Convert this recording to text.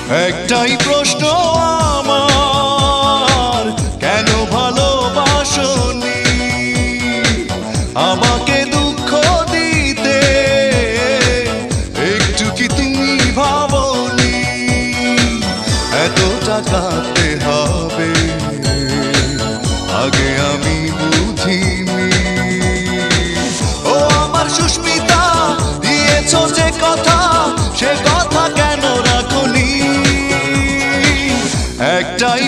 একটাই প্রশ্ন আমার, কেন ভালোবাসনি আমাকে দুঃখ দিতে? একটু কি তুমি ভাবনি এতটা কাঁদতে হবে? আগে আমি বুঝিনি। ও আমার সুস্মিতা, দিয়েছো যে কথা, সে কথা কেন রাখনি? একটাই